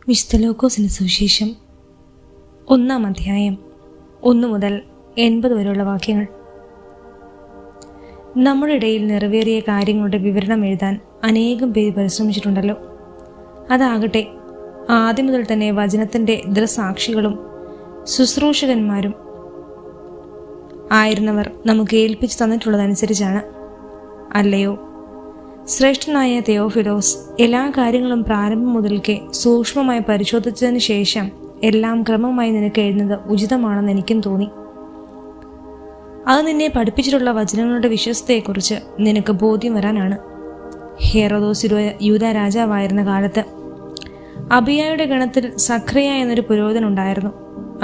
വിശുദ്ധ ലൂക്കോസിന്റെ സുവിശേഷം 1-ാം അധ്യായം 1 മുതൽ 80 വരെയുള്ള വാക്യങ്ങൾ. നമ്മുടെ ഇടയിൽ നിറവേറിയ കാര്യങ്ങളുടെ വിവരണം എഴുതാൻ അനേകം പേര് പരിശ്രമിച്ചിട്ടുണ്ടല്ലോ. അതാകട്ടെ ആദ്യം മുതൽ തന്നെ വചനത്തിൻ്റെ ദൃസാക്ഷികളും ശുശ്രൂഷകന്മാരും ആയിരുന്നവർ നമുക്ക് ഏൽപ്പിച്ചു തന്നിട്ടുള്ളതനുസരിച്ചാണ്. അല്ലയോ ശ്രേഷ്ഠനായ തെയോഫിലോസ്, എല്ലാ കാര്യങ്ങളും പ്രാരംഭം മുതൽക്കേ സൂക്ഷ്മമായി പരിശോധിച്ചതിന് ശേഷം എല്ലാം ക്രമമായി നിനക്ക് എഴുതുന്നത് ഉചിതമാണെന്ന് എനിക്കും തോന്നി. അത് നിന്നെ പഠിപ്പിച്ചിട്ടുള്ള വചനങ്ങളുടെ വിശ്വസ്തയെക്കുറിച്ച് നിനക്ക് ബോധ്യം വരാനാണ്. ഹെറോദോസ് യൂദാ രാജാവായിരുന്ന കാലത്ത് അബിയായുടെ ഗണത്തിൽ സഖറിയ എന്നൊരു പുരോഹിതനുണ്ടായിരുന്നു.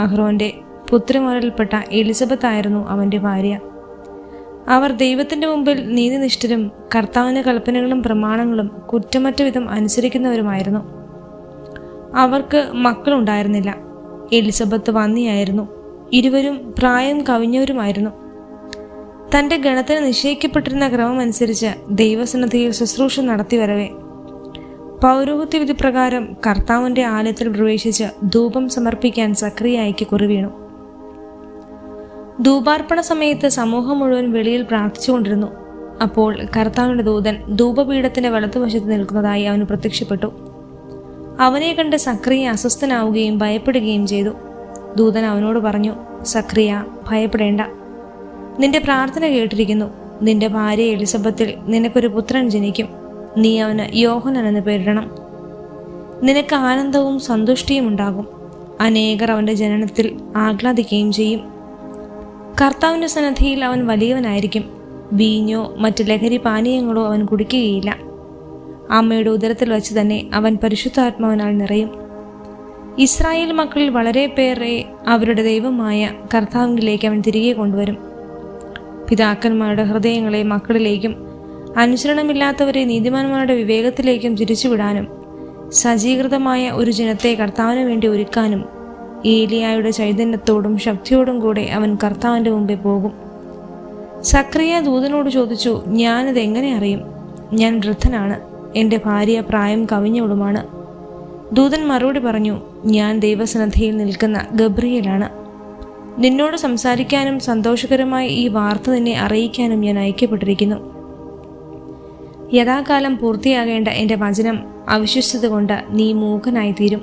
അഹ്റോന്റെ പുത്രിമാരിൽപ്പെട്ട എലിസബത്ത് ആയിരുന്നു അവന്റെ ഭാര്യ. അവർ ദൈവത്തിന്റെ മുമ്പിൽ നീതിനിഷ്ഠരും കർത്താവിന്റെ കൽപ്പനകളും പ്രമാണങ്ങളും കുറ്റമറ്റ വിധം അനുസരിക്കുന്നവരുമായിരുന്നു. അവർക്ക് മക്കളുണ്ടായിരുന്നില്ല. എലിസബത്ത് വന്ധ്യയായിരുന്നു. ഇരുവരും പ്രായം കവിഞ്ഞവരുമായിരുന്നു. തന്റെ ഗണത്തിന് നിശ്ചയിക്കപ്പെട്ടിരുന്ന ക്രമം അനുസരിച്ച് ദൈവസന്നിധിയിൽ ശുശ്രൂഷ നടത്തിവരവേ പൗരോഹിത്യ വിധി പ്രകാരം കർത്താവിന്റെ ആലയത്തിൽ പ്രവേശിച്ച് ധൂപം സമർപ്പിക്കാൻ സഖറിയായ്ക്ക് കുറിവീണു. ധൂപാർപ്പണ സമയത്ത് സമൂഹം മുഴുവൻ വെളിയിൽ പ്രാർത്ഥിച്ചുകൊണ്ടിരുന്നു. അപ്പോൾ കർത്താവിന്റെ ദൂതൻ ധൂപപീഠത്തിന്റെ വലതുവശത്ത് നിൽക്കുന്നതായി അവന് പ്രത്യക്ഷപ്പെട്ടു. അവനെ കണ്ട് സഖറിയ അസ്വസ്ഥനാവുകയും ഭയപ്പെടുകയും ചെയ്തു. ദൂതൻ അവനോട് പറഞ്ഞു, സഖറിയ, ഭയപ്പെടേണ്ട. നിന്റെ പ്രാർത്ഥന കേട്ടിരിക്കുന്നു. നിന്റെ ഭാര്യ എലിസബത്തിൽ നിനക്കൊരു പുത്രൻ ജനിക്കും. നീ അവന് യോഹന്നാൻ എന്ന് പേരിടണം. നിനക്ക് ആനന്ദവും സന്തുഷ്ടിയും ഉണ്ടാകും. അനേകർ അവന്റെ ജനനത്തിൽ ആഹ്ലാദിക്കുകയും ചെയ്യും. കർത്താവിന്റെ സന്നിധിയിൽ അവൻ വലിയവനായിരിക്കും. വീഞ്ഞോ മറ്റ് ലഹരി പാനീയങ്ങളോ അവൻ കുടിക്കുകയില്ല. അമ്മയുടെ ഉദരത്തിൽ വച്ച് തന്നെ അവൻ പരിശുദ്ധാത്മാവിനാൽ നിറയും. ഇസ്രായേൽ മക്കളിൽ വളരെ പേരെ അവരുടെ ദൈവമായ കർത്താവിലേക്ക് അവൻ തിരികെ കൊണ്ടുവരും. പിതാക്കന്മാരുടെ ഹൃദയങ്ങളെ മക്കളിലേക്കും അനുസരണമില്ലാത്തവരെ നീതിമാന്മാരുടെ വിവേകത്തിലേക്കും തിരിച്ചുവിടാനും സജ്ജീകൃതമായ ഒരു ജനത്തെ കർത്താവിന് വേണ്ടി ഒരുക്കാനും ഏലിയായുടെ ചൈതന്യത്തോടും ശക്തിയോടും കൂടെ അവൻ കർത്താവിൻ്റെ മുമ്പേ പോകും. സഖറിയ ദൂതനോട് ചോദിച്ചു, ഞാനിത് എങ്ങനെ അറിയും? ഞാൻ വൃദ്ധനാണ്. എൻ്റെ ഭാര്യ പ്രായം കവിഞ്ഞവളുമാണ്. ദൂതൻ മറുപടി പറഞ്ഞു, ഞാൻ ദൈവസന്നിധിയിൽ നിൽക്കുന്ന ഗബ്രിയേലാണ്. നിന്നോട് സംസാരിക്കാനും സന്തോഷകരമായി ഈ വാർത്ത നിന്നെ അറിയിക്കാനും ഞാൻ അയക്കപ്പെട്ടിരിക്കുന്നു. യഥാകാലം പൂർത്തിയാകേണ്ട എൻ്റെ വചനം അവിശ്വസ്തത കൊണ്ട് നീ മൂകനായിത്തീരും.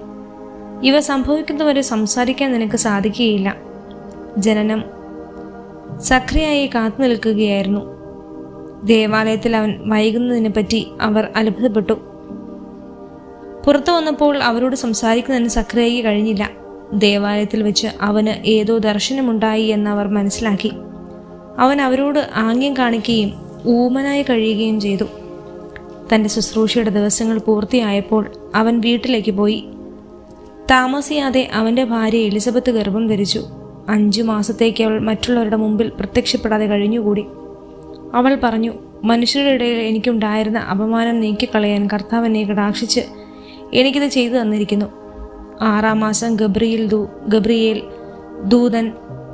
ഇവ സംഭവിക്കുന്നവരെ സംസാരിക്കാൻ നിനക്ക് സാധിക്കുകയില്ല. ജനനം സഖറിയായി കാത്തു നിൽക്കുകയായിരുന്നു. ദേവാലയത്തിൽ അവൻ വൈകുന്നതിനെപ്പറ്റി അവർ അത്ഭുതപ്പെട്ടു. പുറത്തു വന്നപ്പോൾ അവരോട് സംസാരിക്കുന്നതിന് സഖറിയയ്ക്ക് കഴിഞ്ഞില്ല. ദേവാലയത്തിൽ വെച്ച് അവന് ഏതോ ദർശനമുണ്ടായി എന്നവർ മനസ്സിലാക്കി. അവൻ അവരോട് ആംഗ്യം കാണിക്കുകയും ഊമനായി കഴിയുകയും ചെയ്തു. തൻ്റെ ശുശ്രൂഷയുടെ ദിവസങ്ങൾ പൂർത്തിയായപ്പോൾ അവൻ വീട്ടിലേക്ക് പോയി. താമസിയാതെ അവൻ്റെ ഭാര്യ എലിസബത്ത് ഗർഭം ധരിച്ചു. 5 മാസത്തേക്ക് അവൾ മറ്റുള്ളവരുടെ മുമ്പിൽ പ്രത്യക്ഷപ്പെടാതെ കഴിഞ്ഞുകൂടി. അവൾ പറഞ്ഞു, മനുഷ്യരുടെ ഇടയിൽ എനിക്കുണ്ടായിരുന്ന അപമാനം നീക്കിക്കളയാൻ കർത്താവ് എന്നെ കടാക്ഷിച്ച് എനിക്കിത് ചെയ്തു തന്നിരിക്കുന്നു. 6-ാം മാസം ഗബ്രിയേൽ ദൂതൻ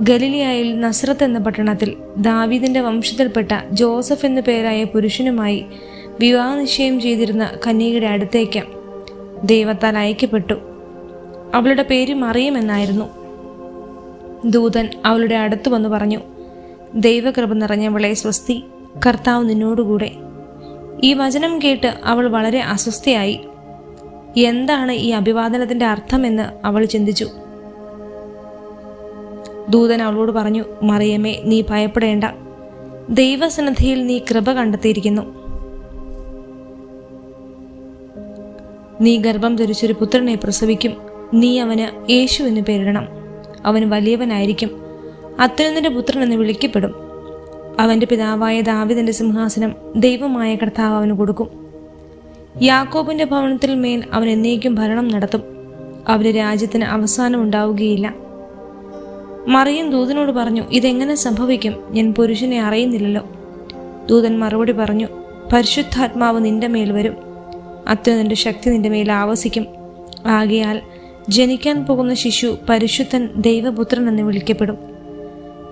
ഗലിലിയായിൽ നസ്രത്ത് എന്ന പട്ടണത്തിൽ ദാവീദിന്റെ വംശത്തിൽപ്പെട്ട ജോസഫ് എന്നു പേരായ പുരുഷനുമായി വിവാഹ നിശ്ചയം ചെയ്തിരുന്ന കന്യകയുടെ അടുത്തേക്ക് ദൈവത്താൽ അയക്കപ്പെട്ടു. അവളുടെ പേര് മറിയം എന്നായിരുന്നു. ദൂതൻ അവളുടെ അടുത്ത് വന്നു പറഞ്ഞു, ദൈവകൃപ നിറഞ്ഞവളെ സ്വസ്തി, കർത്താവ് നിന്നോടുകൂടെ. ഈ വചനം കേട്ട് അവൾ വളരെ അസ്വസ്ഥയായി. എന്താണ് ഈ അഭിവാദനത്തിന്റെ അർത്ഥമെന്ന് അവൾ ചിന്തിച്ചു. ദൂതൻ അവളോട് പറഞ്ഞു, മറിയമേ, നീ ഭയപ്പെടേണ്ട. ദൈവസന്നിധിയിൽ നീ കൃപ കണ്ടെത്തിയിരിക്കുന്നു. നീ ഗർഭം ധരിച്ചൊരു പുത്രനെ പ്രസവിക്കും. നീ അവന് യേശു എന്ന് പേരിടണം. അവൻ വലിയവനായിരിക്കും. അത്യുന്നതന്റെ പുത്രൻ എന്ന് വിളിക്കപ്പെടും. അവന്റെ പിതാവായ ദാവീദിന്റെ സിംഹാസനം ദൈവമായ കർത്താവ് അവന് കൊടുക്കും. യാക്കോബിന്റെ ഭവനത്തിൽ മേൽ അവൻ എന്നേക്കും ഭരണം നടത്തും. അവന്റെ രാജ്യത്തിന് അവസാനം ഉണ്ടാവുകയില്ല. മറിയം ദൂതനോട് പറഞ്ഞു, ഇതെങ്ങനെ സംഭവിക്കും? ഞാൻ പുരുഷനെ അറിയുന്നില്ലല്ലോ. ദൂതൻ മറുപടി പറഞ്ഞു, പരിശുദ്ധാത്മാവ് നിന്റെ മേൽ വരും. അത്യുന്നതന്റെ ശക്തി നിന്റെ മേൽ ആവസിക്കും. ആകയാൽ ജനിക്കാൻ പോകുന്ന ശിശു പരിശുദ്ധൻ ദൈവപുത്രൻ എന്ന് വിളിക്കപ്പെടും.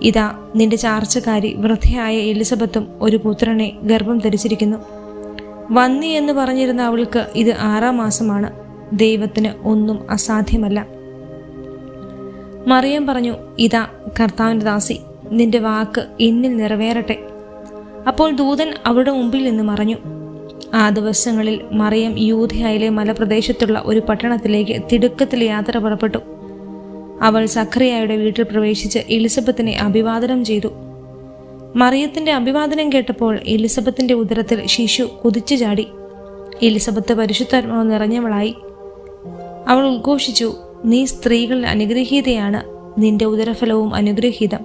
ഇതാ, നിന്റെ ചാർച്ചക്കാരി വൃദ്ധയായ എലിസബത്തും ഒരു പുത്രനെ ഗർഭം ധരിച്ചിരിക്കുന്നു. വന്നി എന്ന് പറഞ്ഞിരുന്ന അവൾക്ക് ഇത് 6-ാം മാസമാണ്. ദൈവത്തിന് ഒന്നും അസാധ്യമല്ല. മറിയം പറഞ്ഞു, ഇതാ കർത്താവിൻ്റെ ദാസി, നിന്റെ വാക്ക് എന്നിൽ നിറവേറട്ടെ. അപ്പോൾ ദൂതൻ അവരുടെ മുമ്പിൽ നിന്ന് മറഞ്ഞു. ആ ദിവസങ്ങളിൽ മറിയം യൂദയായിലെ മലപ്രദേശത്തുള്ള ഒരു പട്ടണത്തിലേക്ക് തിടുക്കത്തിൽ യാത്ര പുറപ്പെട്ടു. അവൾ സഖറിയായുടെ വീട്ടിൽ പ്രവേശിച്ച് എലിസബത്തിനെ അഭിവാദനം ചെയ്തു. മറിയത്തിന്റെ അഭിവാദനം കേട്ടപ്പോൾ എലിസബത്തിന്റെ ഉദരത്തിൽ ശിശു കുതിച്ചു ചാടി. എലിസബത്ത് പരിശുദ്ധാത്മാവ് നിറഞ്ഞവളായി. അവൾ ഉദ്ഘോഷിച്ചു, നീ സ്ത്രീകളിൽ അനുഗ്രഹീതയാണ്, നിന്റെ ഉദരഫലവും അനുഗ്രഹീതം.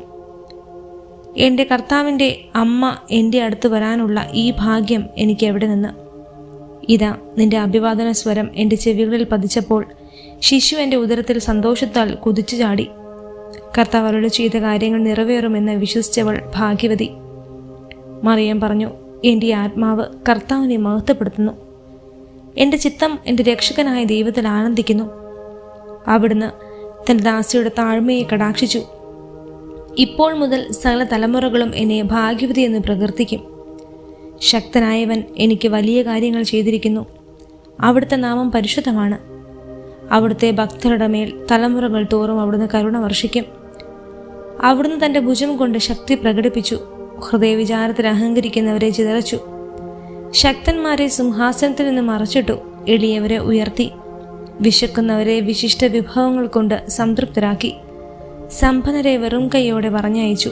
എൻ്റെ കർത്താവിൻ്റെ അമ്മ എൻ്റെ അടുത്ത് വരാനുള്ള ഈ ഭാഗ്യം എനിക്ക് എവിടെ നിന്ന്? ഇതാ നിന്റെ അഭിവാദന സ്വരം എൻ്റെ ചെവികളിൽ പതിച്ചപ്പോൾ ശിശു എൻ്റെ ഉദരത്തിൽ സന്തോഷത്താൽ കുതിച്ചു ചാടി. കർത്താവ് അവരോട് ചെയ്ത കാര്യങ്ങൾ നിറവേറുമെന്ന് വിശ്വസിച്ചവൾ ഭാഗ്യവതി. മറിയം പറഞ്ഞു, എൻ്റെ ആത്മാവ് കർത്താവിനെ മഹത്വപ്പെടുത്തുന്നു. എൻ്റെ ചിത്തം എൻ്റെ രക്ഷകനായ ദൈവത്തിൽ ആനന്ദിക്കുന്നു. അവിടുന്ന് തൻ്റെ ദാസിയുടെ താഴ്മയെ കടാക്ഷിച്ചു. ഇപ്പോൾ മുതൽ സകല തലമുറകളും എന്നെ ഭാഗ്യവതി എന്ന് പ്രകീർത്തിക്കും. ശക്തനായവൻ എനിക്ക് വലിയ കാര്യങ്ങൾ ചെയ്തിരിക്കുന്നു. അവിടുത്തെ നാമം പരിശുദ്ധമാണ്. അവിടുത്തെ ഭക്തരുടെ മേൽ തലമുറകൾ തോറും അവിടുന്ന് കരുണ വർഷിക്കും. അവിടുന്ന് തൻ്റെ ഭുജം കൊണ്ട് ശക്തി പ്രകടിപ്പിച്ചു. ഹൃദയവിചാരത്തിൽ അഹങ്കരിക്കുന്നവരെ ചിതറച്ചു. ശക്തന്മാരെ സിംഹാസനത്തിൽ നിന്ന് മറച്ചിട്ടു. എളിയവരെ ഉയർത്തി. വിശക്കുന്നവരെ വിശിഷ്ട വിഭവങ്ങൾ കൊണ്ട് സംതൃപ്തരാക്കി. സമ്പന്നരെ വെറും കൈയോടെ പറഞ്ഞയച്ചു.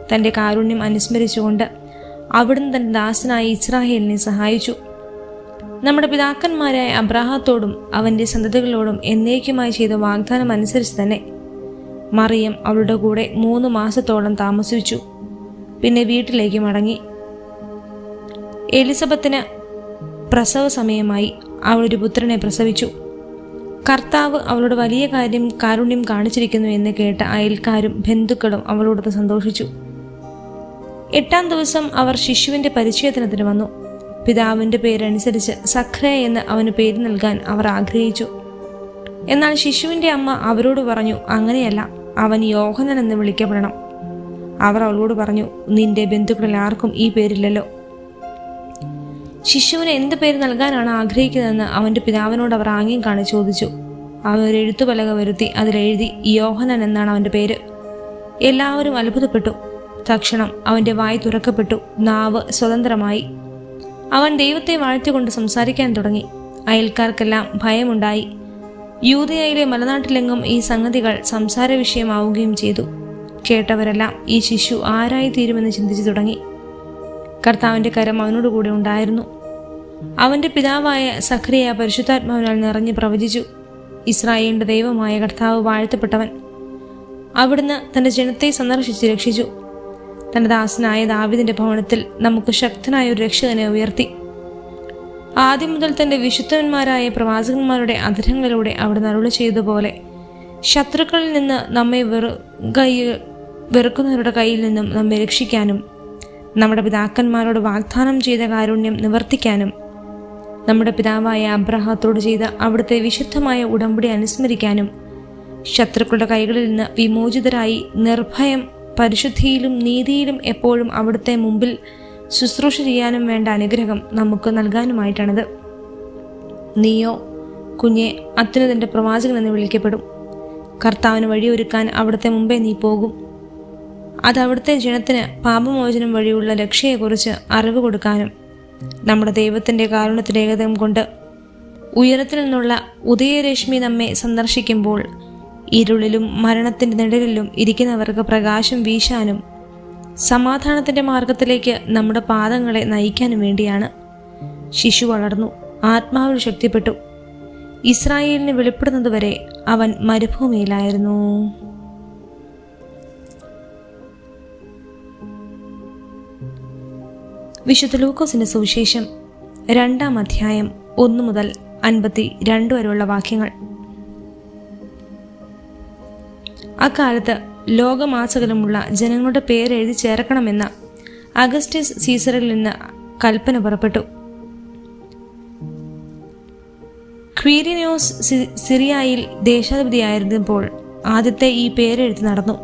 തൻ്റെ കാരുണ്യം അനുസ്മരിച്ചുകൊണ്ട് അവിടുന്ന് തൻ്റെ ദാസനായ ഇസ്രായേലിനെ സഹായിച്ചു. നമ്മുടെ പിതാക്കന്മാരായ അബ്രാഹത്തോടും അവൻ്റെ സന്തതികളോടും എന്നേക്കുമായി ചെയ്ത വാഗ്ദാനം അനുസരിച്ച് തന്നെ മറിയം അവളുടെ കൂടെ 3 മാസത്തോളം താമസിച്ചു. പിന്നെ വീട്ടിലേക്ക് മടങ്ങി. എലിസബത്തിന് പ്രസവ സമയമായി. അവളൊരു പുത്രനെ പ്രസവിച്ചു. കർത്താവ് അവളോട് വലിയ കാരുണ്യം കാണിച്ചിരിക്കുന്നു എന്ന് കേട്ട അയൽക്കാരും ബന്ധുക്കളും അവളോട് സന്തോഷിച്ചു. 8-ാം ദിവസം അവർ ശിശുവിൻ്റെ പരിച്ഛേദനത്തിന് വന്നു. പിതാവിൻ്റെ പേരനുസരിച്ച് സഖ്രിയ എന്ന് അവന് പേര് നൽകാൻ അവർ ആഗ്രഹിച്ചു. എന്നാൽ ശിശുവിൻ്റെ അമ്മ അവരോട് പറഞ്ഞു, അങ്ങനെയല്ല, അവൻ യോഹന്നാൻ എന്ന് വിളിക്കപ്പെടണം. അവർ അവളോട് പറഞ്ഞു, നിന്റെ ബന്ധുക്കളിൽ ആർക്കും ഈ പേരില്ലല്ലോ. ശിശുവിന് എന്ത് പേര് നൽകാനാണ് ആഗ്രഹിക്കുന്നതെന്ന് അവൻ്റെ പിതാവിനോട് അവർ ആംഗ്യം കാണിച്ച് ചോദിച്ചു. അവർ എഴുത്തുപലക വരുത്തി അതിലെഴുതി, യോഹന്നാൻ എന്നാണ് അവൻ്റെ പേര്. എല്ലാവരും അത്ഭുതപ്പെട്ടു. തക്ഷണം അവൻ്റെ വായ് തുറക്കപ്പെട്ടു. നാവ് സ്വതന്ത്രമായി. അവൻ ദൈവത്തെ വാഴ്ത്തിക്കൊണ്ട് സംസാരിക്കാൻ തുടങ്ങി. അയൽക്കാർക്കെല്ലാം ഭയമുണ്ടായി. യൂദയായിലെ മലനാട്ടിലെങ്ങും ഈ സംഗതികൾ സംസാര വിഷയമാവുകയും ചെയ്തു. കേട്ടവരെല്ലാം ഈ ശിശു ആരായി തീരുമെന്ന് ചിന്തിച്ചു തുടങ്ങി. കർത്താവിൻ്റെ കരം അവനോടുകൂടെ ഉണ്ടായിരുന്നു. അവൻ്റെ പിതാവായ സഖറിയ പരിശുദ്ധാത്മാവിനാൽ നിറഞ്ഞ് പ്രവചിച്ചു. ഇസ്രായേലിൻ്റെ ദൈവമായ കർത്താവ് വാഴ്ത്തപ്പെട്ടവൻ. അവിടുന്ന് തൻ്റെ ജനത്തെ സന്ദർശിച്ച് രക്ഷിച്ചു. തൻ്റെ ദാസനായ ദാവീദിന്റെ ഭവനത്തിൽ നമുക്ക് ശക്തനായ ഒരു രക്ഷകനെ ഉയർത്തി. ആദ്യം മുതൽ തൻ്റെ വിശുദ്ധന്മാരായ പ്രവാചകന്മാരുടെ അധരങ്ങളിലൂടെ അവിടുന്ന് അരുളി ചെയ്തതുപോലെ ശത്രുക്കളിൽ നിന്ന് നമ്മെ വെറുക്കുന്നവരുടെ കയ്യിൽ നിന്നും നമ്മെ രക്ഷിക്കാനും നമ്മുടെ പിതാക്കന്മാരോട് വാഗ്ദാനം ചെയ്ത കാരുണ്യം നിവർത്തിക്കാനും നമ്മുടെ പിതാവായ അബ്രാഹത്തോട് ചെയ്ത അവിടുത്തെ വിശുദ്ധമായ ഉടമ്പടി അനുസ്മരിക്കാനും ശത്രുക്കളുടെ കൈകളിൽ നിന്ന് വിമോചിതരായി നിർഭയം പരിശുദ്ധിയിലും നീതിയിലും എപ്പോഴും അവിടുത്തെ മുമ്പിൽ ശുശ്രൂഷ ചെയ്യാനും വേണ്ട അനുഗ്രഹം നമുക്ക് നൽകാനുമായിട്ടാണിത്. നീയോ കുഞ്ഞെ അത്യുന്നതന്റെ പ്രവാചകൻ എന്ന് വിളിക്കപ്പെടും. കർത്താവിന് വഴിയൊരുക്കാൻ അവിടുത്തെ മുമ്പേ നീ പോകും. അത് അവിടുത്തെ ജനത്തിന് പാപമോചനം വഴിയുള്ള രക്ഷയെക്കുറിച്ച് അറിവ് കൊടുക്കാനും നമ്മുടെ ദൈവത്തിൻ്റെ കാരുണ്യത്തിൻ്റെ ഏകതം കൊണ്ട് ഉയരത്തിൽ നിന്നുള്ള ഉദയരശ്മി നമ്മെ സന്ദർശിക്കുമ്പോൾ ഇരുളിലും മരണത്തിൻ്റെ നിഴലിലും ഇരിക്കുന്നവർക്ക് പ്രകാശം വീശാനും സമാധാനത്തിൻ്റെ മാർഗത്തിലേക്ക് നമ്മുടെ പാദങ്ങളെ നയിക്കാനും വേണ്ടിയാണ്. ശിശു വളർന്നു, ആത്മാവിൽ ശക്തിപ്പെട്ടു. ഇസ്രായേലിന് വെളിപ്പെടുന്നതുവരെ അവൻ മരുഭൂമിയിലായിരുന്നു. വിശുദ്ധ ലൂക്കോസിന്റെ സുവിശേഷം 2-ാം അധ്യായം 1 മുതൽ 52 വരെയുള്ള വാക്യങ്ങൾ. അക്കാലത്ത് ലോകമാസകലമുള്ള ജനങ്ങളുടെ പേരെഴുതി ചേർക്കണമെന്ന അഗസ്റ്റസ് സീസറിൽ നിന്ന് കൽപ്പന പുറപ്പെട്ടു. ക്വീരിനിയോസ് സിറിയയിൽ ദേശാധിപതിയായിരുന്നപ്പോൾ ആദ്യത്തെ ഈ പേരെഴുതി നടന്നു.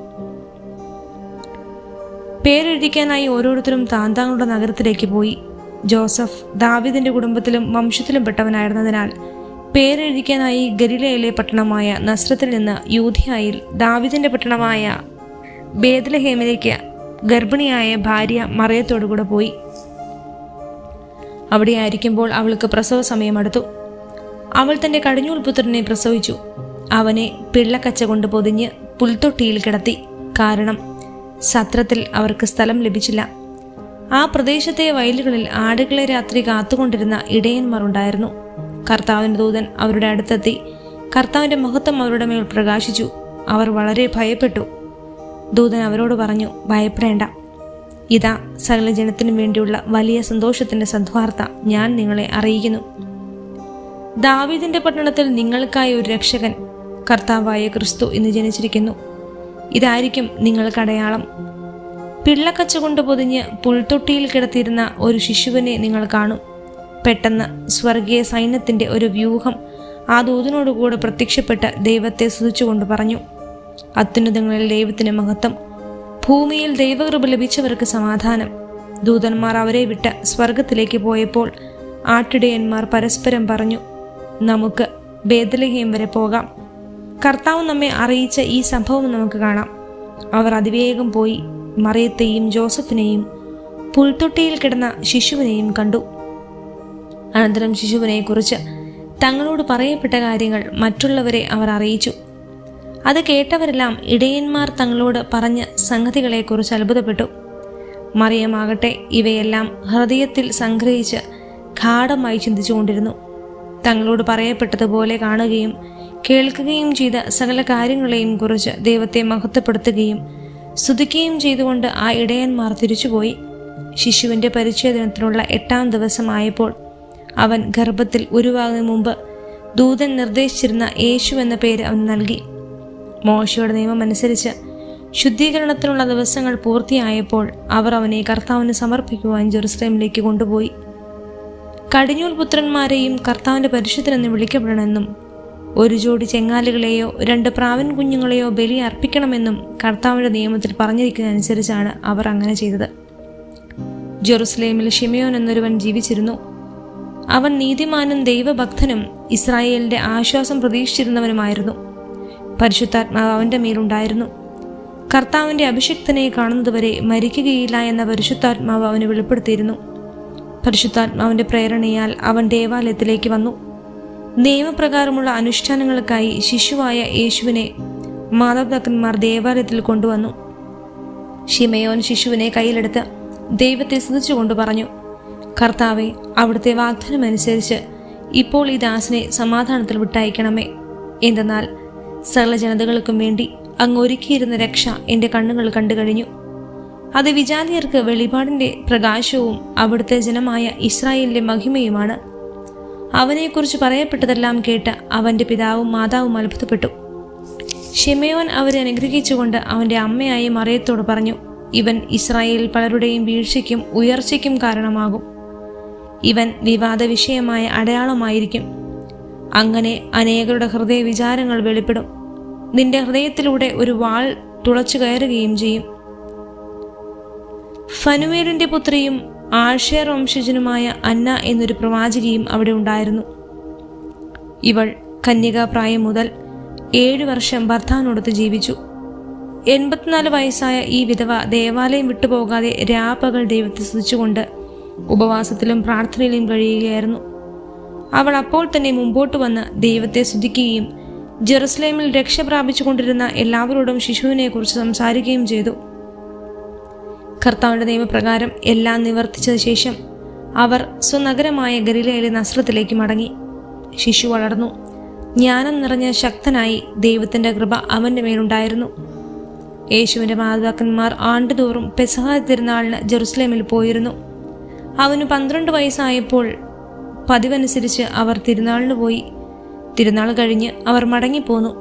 പേരെഴുതിക്കാനായി ഓരോരുത്തരും താന്താങ്ങളുടെ നഗരത്തിലേക്ക് പോയി. ജോസഫ് ദാവീദിന്റെ കുടുംബത്തിലും വംശത്തിലും പെട്ടവനായിരുന്നതിനാൽ പേരെഴുതിക്കാനായി ഗലീലയിലെ പട്ടണമായ നസ്രത്തിൽ നിന്ന് യൂദയായിൽ ദാവീദിന്റെ പട്ടണമായ ബേത്ലഹേമിലേക്ക് ഗർഭിണിയായ ഭാര്യ മറിയത്തോടുകൂടെ പോയി. അവിടെ ആയിരിക്കുമ്പോൾ അവൾക്ക് പ്രസവ സമയമടുത്തു. അവൾ തന്റെ കടിഞ്ഞൂൽ പുത്രനെ പ്രസവിച്ചു. അവനെ പിള്ളക്കച്ച കൊണ്ട് പൊതിഞ്ഞ് പുൽത്തൊട്ടിയിൽ കിടത്തി. കാരണം സത്രത്തിൽ അവർക്ക് സ്ഥലം ലഭിച്ചില്ല. ആ പ്രദേശത്തെ വയലുകളിൽ ആടുകളെ രാത്രി കാത്തുകൊണ്ടിരുന്ന ഇടയന്മാർ ഉണ്ടായിരുന്നു. കർത്താവിന്റെ ദൂതൻ അവരുടെ അടുത്തെത്തി. കർത്താവിന്റെ മഹത്വം അവരുടെ മേൽ പ്രകാശിച്ചു. അവർ വളരെ ഭയപ്പെട്ടു. ദൂതൻ അവരോട് പറഞ്ഞു, ഭയപ്പെടേണ്ട. ഇതാ, സകല ജനത്തിനും വേണ്ടിയുള്ള വലിയ സന്തോഷത്തിന്റെ സദ്വാർത്ത ഞാൻ നിങ്ങളെ അറിയിക്കുന്നു. ദാവീദിന്റെ പട്ടണത്തിൽ നിങ്ങൾക്കായി ഒരു രക്ഷകൻ, കർത്താവായ ക്രിസ്തു ഇന്ന് ജനിച്ചിരിക്കുന്നു. ഇതായിരിക്കും നിങ്ങൾക്ക് അടയാളം. പിള്ളക്കച്ച കൊണ്ട് പൊതിഞ്ഞ് പുൽത്തൊട്ടിയിൽ കിടത്തിയിരുന്ന ഒരു ശിശുവിനെ നിങ്ങൾ കാണും. പെട്ടെന്ന് സ്വർഗീയ സൈന്യത്തിന്റെ ഒരു വ്യൂഹം ആ ദൂതനോടുകൂടെ പ്രത്യക്ഷപ്പെട്ട് ദൈവത്തെ സ്തുതിച്ചുകൊണ്ട് പറഞ്ഞു, അത്യുന്നതങ്ങളിൽ ദൈവത്തിന് മഹത്വം, ഭൂമിയിൽ ദൈവകൃപ ലഭിച്ചവർക്ക് സമാധാനം. ദൂതന്മാർ അവരെ വിട്ട് സ്വർഗത്തിലേക്ക് പോയപ്പോൾ ആട്ടിടയന്മാർ പരസ്പരം പറഞ്ഞു, നമുക്ക് ബേത്ലഹേം വരെ പോകാം. കർത്താവ് നമ്മെ അറിയിച്ച ഈ സംഭവം നമുക്ക് കാണാം. അവർ അതിവേഗം പോയി മറിയത്തെയും ജോസഫിനെയും പുൽത്തൊട്ടിയിൽ കിടന്ന ശിശുവിനെയും കണ്ടു. അനന്തരം ശിശുവിനെക്കുറിച്ച് തങ്ങളോട് പറയപ്പെട്ട കാര്യങ്ങൾ മറ്റുള്ളവരെ അവർ അറിയിച്ചു. അത് കേട്ടവരെല്ലാം ഇടയന്മാർ തങ്ങളോട് പറഞ്ഞ സംഗതികളെക്കുറിച്ച് അത്ഭുതപ്പെട്ടു. മറിയമാകട്ടെ ഇവയെല്ലാം ഹൃദയത്തിൽ സംഗ്രഹിച്ച് ഗാഢമായി ചിന്തിച്ചുകൊണ്ടിരുന്നു. തങ്ങളോട് പറയപ്പെട്ടതുപോലെ കാണുകയും കേൾക്കുകയും ചെയ്ത സകല കാര്യങ്ങളെയും കുറിച്ച് ദൈവത്തെ മഹത്വപ്പെടുത്തുകയും സ്തുതിക്കുകയും ചെയ്തുകൊണ്ട് ആ ഇടയന്മാർ തിരിച്ചുപോയി. ശിശുവിൻ്റെ പരിച്ഛേദനത്തിനുള്ള 8-ാം ദിവസമായപ്പോൾ അവൻ ഗർഭത്തിൽ ഉരുവാകുന്നതിന് മുമ്പ് ദൂതൻ നിർദ്ദേശിച്ചിരുന്ന യേശു എന്ന പേര് അവന് നൽകി. മോശയുടെ നിയമം അനുസരിച്ച് ശുദ്ധീകരണത്തിനുള്ള ദിവസങ്ങൾ പൂർത്തിയായപ്പോൾ അവർ അവനെ കർത്താവിന് സമർപ്പിക്കുവാൻ ജെറുസലേമിലേക്ക് കൊണ്ടുപോയി. കടിഞ്ഞൂൽ പുത്രന്മാരെയും കർത്താവിൻ്റെ പരിശുദ്ധനെന്ന് വിളിക്കപ്പെടണമെന്നും 1 ജോഡി ചെങ്ങാലുകളെയോ 2 പ്രാവൻ കുഞ്ഞുങ്ങളെയോ ബലി അർപ്പിക്കണമെന്നും കർത്താവിൻ്റെ നിയമത്തിൽ പറഞ്ഞിരിക്കുന്നതനുസരിച്ചാണ് അവർ അങ്ങനെ ചെയ്തത്. ജെറുസലേമിൽ ശിമയോൻ എന്നൊരുവൻ ജീവിച്ചിരുന്നു. അവൻ നീതിമാനും ദൈവഭക്തനും ഇസ്രായേലിന്റെ ആശ്വാസം പ്രതീക്ഷിച്ചിരുന്നവനുമായിരുന്നു. പരിശുദ്ധാത്മാവ് അവന്റെ മേലുണ്ടായിരുന്നു. കർത്താവിന്റെ അഭിഷിക്തനെ കാണുന്നതുവരെ മരിക്കുകയില്ല എന്ന പരിശുദ്ധാത്മാവ് അവന് വെളിപ്പെടുത്തിയിരുന്നു. പരിശുദ്ധാത്മാവിന്റെ പ്രേരണയാൽ അവൻ ദേവാലയത്തിലേക്ക് വന്നു. നിയമപ്രകാരമുള്ള അനുഷ്ഠാനങ്ങൾക്കായി ശിശുവായ യേശുവിനെ മാതാപിതാക്കന്മാർ ദേവാലയത്തിൽ കൊണ്ടുവന്നു. ശിമയോൻ ശിശുവിനെ കയ്യിലെടുത്ത് ദൈവത്തെ സ്തുതിച്ചുകൊണ്ട് പറഞ്ഞു, കർത്താവെ, അവിടുത്തെ വാഗ്ദാനമനുസരിച്ച് ഇപ്പോൾ ഈ ദാസനെ സമാധാനത്തിൽ വിട്ടയക്കണമേ. എന്തെന്നാൽ സകല ജനതകൾക്കും വേണ്ടി അങ്ങ് ഒരുക്കിയിരുന്ന രക്ഷ എൻ്റെ കണ്ണുകൾ കണ്ടു കഴിഞ്ഞു. അത് വിജാതിയർക്ക് വെളിപാടിൻ്റെ പ്രകാശവും അവിടുത്തെ ജനമായ ഇസ്രായേലിൻ്റെ മഹിമയുമാണ്. അവനെക്കുറിച്ച് പറയപ്പെട്ടതെല്ലാം കേട്ട് അവൻ്റെ പിതാവും മാതാവും അത്ഭുതപ്പെട്ടു. ശിമയോൻ അവരെ അനുഗ്രഹിച്ചുകൊണ്ട് അവൻ്റെ അമ്മയായ മറിയത്തോട് പറഞ്ഞു, ഇവൻ ഇസ്രായേലിൽ പലരുടെയും വീഴ്ചയ്ക്കും ഉയർച്ചയ്ക്കും കാരണമാകും. ഇവൻ വിവാദ വിഷയമായ അടയാളമായിരിക്കും. അങ്ങനെ അനേകരുടെ ഹൃദയ വിചാരങ്ങൾ വെളിപ്പെടും. നിന്റെ ഹൃദയത്തിലൂടെ ഒരു വാൾ തുളച്ചു കയറുകയും ചെയ്യും. ഫനുവേലിന്റെ പുത്രിയും ആഷേർ വംശജനുമായ അന്ന എന്നൊരു പ്രവാചകിയും അവിടെ ഉണ്ടായിരുന്നു. ഇവൾ കന്യകാപ്രായം മുതൽ 7 വർഷം ഭർത്താവിനോടൊത്ത് ജീവിച്ചു. 84 വയസ്സായ ഈ വിധവ ദേവാലയം വിട്ടുപോകാതെ രാപ്പകൽ ദൈവത്തെ സ്തുതിച്ചുകൊണ്ട് ഉപവാസത്തിലും പ്രാർത്ഥനയിലും കഴിയുകയായിരുന്നു. അവൾ അപ്പോൾ തന്നെ മുമ്പോട്ട് വന്ന് ദൈവത്തെ സ്തുതിക്കുകയും ജെറുസലേമിൽ രക്ഷ പ്രാപിച്ചുകൊണ്ടിരുന്ന എല്ലാവരോടും ശിശുവിനെക്കുറിച്ച് സംസാരിക്കുകയും ചെയ്തു. കർത്താവിന്റെ നിയമപ്രകാരം എല്ലാം നിവർത്തിച്ചത് ശേഷം അവർ സ്വനഗരമായ ഗലീലയിലെ നസ്രത്തിലേക്ക് മടങ്ങി. ശിശു വളർന്നു. ജ്ഞാനം നിറഞ്ഞ ശക്തനായി ദൈവത്തിന്റെ കൃപ അവന്റെ മേലുണ്ടായിരുന്നു. യേശുവിന്റെ മാതാപിതാക്കന്മാർ ആണ്ടുതോറും പെസഹ തിരുനാളിന് ജെറുസലേമിൽ പോയിരുന്നു. അവന് 12 വയസ്സായപ്പോൾ പതിവനുസരിച്ച് അവർ തിരുനാളിന് പോയി. തിരുനാൾ കഴിഞ്ഞ് അവർ മടങ്ങിപ്പോന്നു.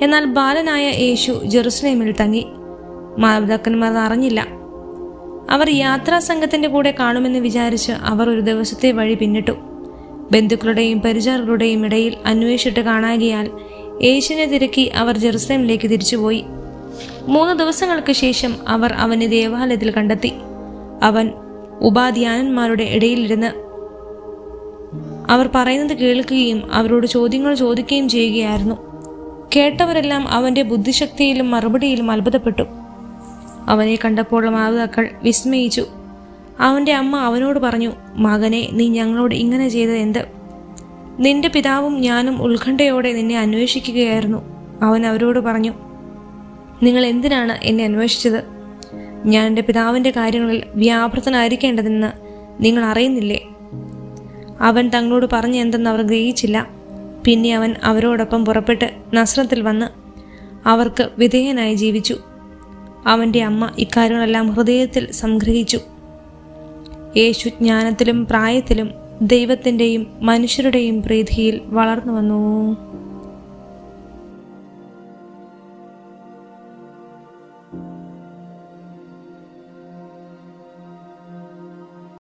എന്നാൽ ബാലനായ യേശു ജെറുസലേമിൽ തങ്ങി. മാതാപിതാക്കന്മാർ അറിഞ്ഞില്ല. അവർ യാത്രാസംഘത്തിന്റെ കൂടെ കാണുമെന്ന് വിചാരിച്ച് അവർ ഒരു ദിവസത്തെ വഴി പിന്നിട്ടു. ബന്ധുക്കളുടെയും പരിചാരകരുടെയും ഇടയിൽ അന്വേഷിച്ചിട്ട് കാണാകിയാൽ യേശുവിനെ തിരക്കി അവർ ജെറുസലേമിലേക്ക് തിരിച്ചുപോയി. 3 ദിവസങ്ങൾക്ക് ശേഷം അവർ അവനെ ദേവാലയത്തിൽ കണ്ടെത്തി. അവൻ ഉപാധ്യാനന്മാരുടെ ഇടയിലിരുന്ന് അവർ പറയുന്നത് കേൾക്കുകയും അവരോട് ചോദ്യങ്ങൾ ചോദിക്കുകയും ചെയ്യുകയായിരുന്നു. കേട്ടവരെല്ലാം അവൻ്റെ ബുദ്ധിശക്തിയിലും മറുപടിയിലും അത്ഭുതപ്പെട്ടു. അവനെ കണ്ടപ്പോൾ മാതാക്കൾ വിസ്മയിച്ചു. അവൻ്റെ അമ്മ അവനോട് പറഞ്ഞു, മകനെ, നീ ഞങ്ങളോട് ഇങ്ങനെ ചെയ്തത് എന്ത്? നിന്റെ പിതാവും ഞാനും ഉത്കണ്ഠയോടെ നിന്നെ അന്വേഷിക്കുകയായിരുന്നു. അവൻ അവരോട് പറഞ്ഞു, നിങ്ങൾ എന്തിനാണ് എന്നെ അന്വേഷിച്ചത്? ഞാൻ എൻ്റെ പിതാവിൻ്റെ കാര്യങ്ങളിൽ വ്യാപൃതനായിരിക്കേണ്ടതെന്ന് നിങ്ങൾ അറിയുന്നില്ലേ? അവൻ തങ്ങളോട് പറഞ്ഞു എന്തെന്ന് അവർ ഗ്രഹിച്ചില്ല. പിന്നെ അവൻ അവരോടൊപ്പം പുറപ്പെട്ട് നസ്രത്തിൽ വന്ന് അവർക്ക് വിധേയനായി ജീവിച്ചു. അവൻ്റെ അമ്മ ഇക്കാര്യങ്ങളെല്ലാം ഹൃദയത്തിൽ സംഗ്രഹിച്ചു. യേശു ജ്ഞാനത്തിലും പ്രായത്തിലും ദൈവത്തിൻ്റെയും മനുഷ്യരുടെയും പ്രീതിയിൽ വളർന്നു വന്നു.